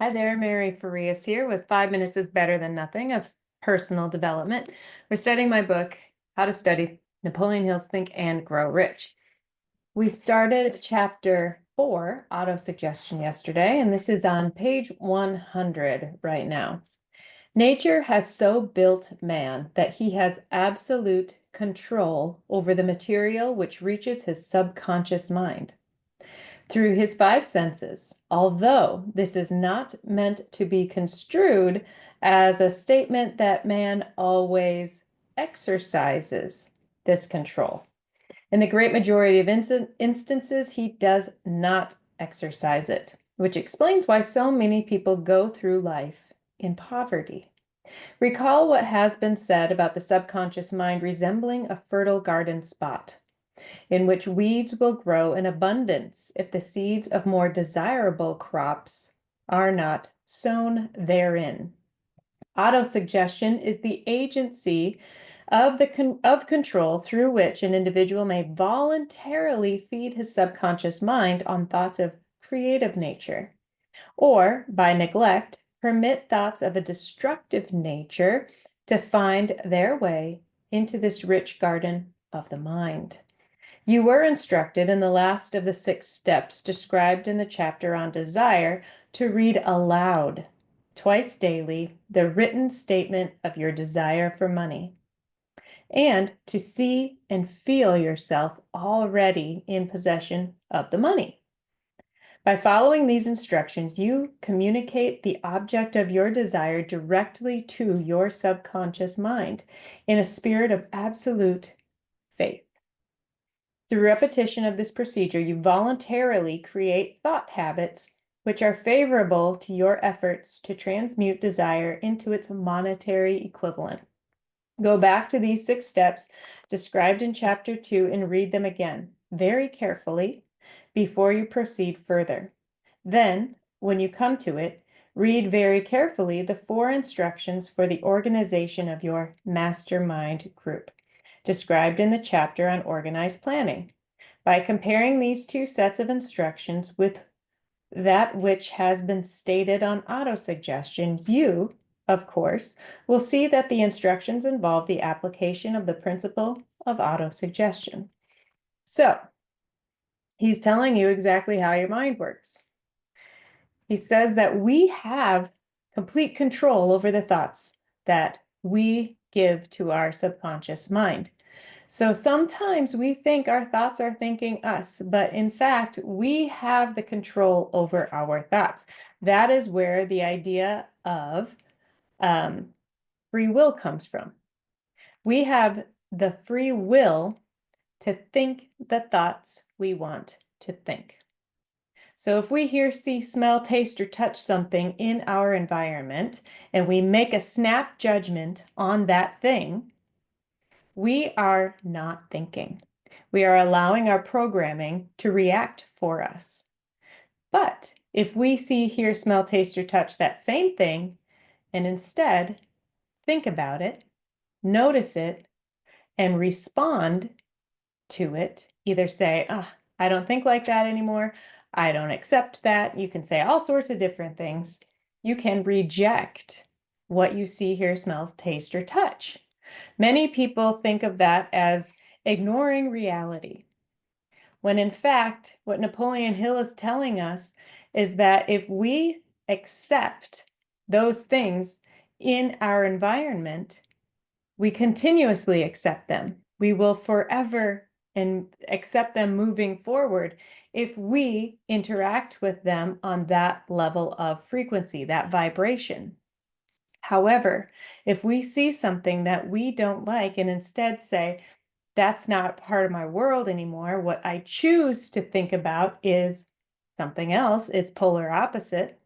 Hi there, Mary Farias here with 5 Minutes is Better Than Nothing of Personal Development. We're studying my book, How to Study Napoleon Hill's Think and Grow Rich. We started chapter 4, Autosuggestion, yesterday, and this is on page 100 right now. Nature has so built man that he has absolute control over the material which reaches his subconscious mind through his five senses, although this is not meant to be construed as a statement that man always exercises this control. In the great majority of instances, he does not exercise it, which explains why so many people go through life in poverty. Recall what has been said about the subconscious mind resembling a fertile garden spot in which weeds will grow in abundance if the seeds of more desirable crops are not sown therein. Autosuggestion is the agency of control through which an individual may voluntarily feed his subconscious mind on thoughts of creative nature, or by neglect, permit thoughts of a destructive nature to find their way into this rich garden of the mind. You were instructed in the last of the 6 steps described in the chapter on desire to read aloud twice daily the written statement of your desire for money, and to see and feel yourself already in possession of the money. By following these instructions, you communicate the object of your desire directly to your subconscious mind in a spirit of absolute faith. Through repetition of this procedure, you voluntarily create thought habits which are favorable to your efforts to transmute desire into its monetary equivalent. Go back to these 6 steps described in chapter 2 and read them again very carefully before you proceed further. Then, when you come to it, read very carefully the 4 instructions for the organization of your mastermind group, described in the chapter on organized planning. By comparing these 2 sets of instructions with that which has been stated on autosuggestion, you, of course, will see that the instructions involve the application of the principle of autosuggestion. So, he's telling you exactly how your mind works. He says that we have complete control over the thoughts that we give to our subconscious mind. So sometimes we think our thoughts are thinking us, but in fact, we have the control over our thoughts. That is where the idea of free will comes from. We have the free will to think the thoughts we want to think. So if we hear, see, smell, taste, or touch something in our environment, and we make a snap judgment on that thing, we are not thinking. We are allowing our programming to react for us. But if we see, hear, smell, taste, or touch that same thing, and instead think about it, notice it, and respond to it, either say, I don't think like that anymore. I don't accept that. You can say all sorts of different things. You can reject what you see, hear, smell, taste, or touch. Many people think of that as ignoring reality, when in fact, what Napoleon Hill is telling us is that if we accept those things in our environment, we continuously accept them. We will forever and accept them moving forward if we interact with them on that level of frequency, that vibration. However, if we see something that we don't like and instead say, that's not part of my world anymore, what I choose to think about is something else, it's polar opposite,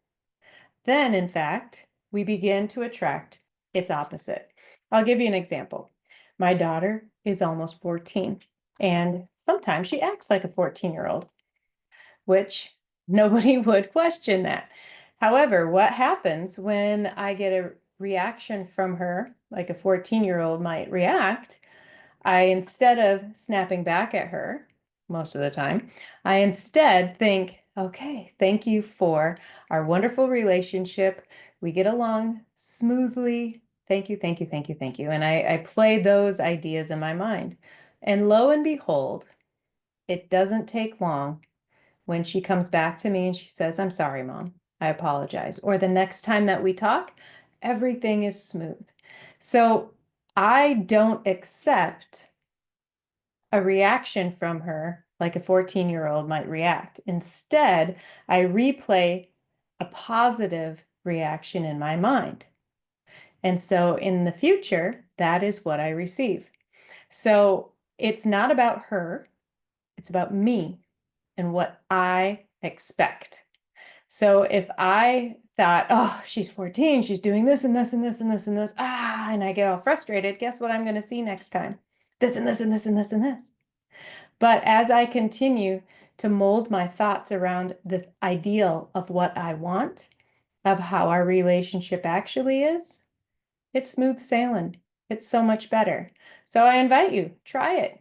then in fact, we begin to attract its opposite. I'll give you an example. My daughter is almost 14, and sometimes she acts like a 14-year-old, which nobody would question that. However, what happens when I get a reaction from her, like a 14-year-old might react, instead of snapping back at her, most of the time, I instead think, okay, thank you for our wonderful relationship. We get along smoothly. Thank you, thank you, thank you, thank you. And I play those ideas in my mind. And lo and behold, it doesn't take long when she comes back to me and she says, I'm sorry, Mom, I apologize. Or the next time that we talk, everything is smooth. So I don't accept a reaction from her like a 14-year-old might react. Instead, I replay a positive reaction in my mind. And so in the future, that is what I receive. So it's not about her, it's about me and what I expect. So if I thought, oh, she's 14, she's doing this and this and this and this and this, and I get all frustrated, guess what I'm going to see next time? This and this and this and this and this. But as I continue to mold my thoughts around the ideal of what I want, of how our relationship actually is, it's smooth sailing. It's so much better. So I invite you, try it.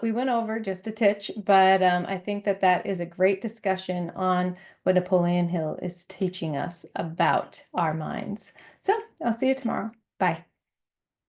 We went over just a titch, but I think that that is a great discussion on what Napoleon Hill is teaching us about our minds. So I'll see you tomorrow. Bye.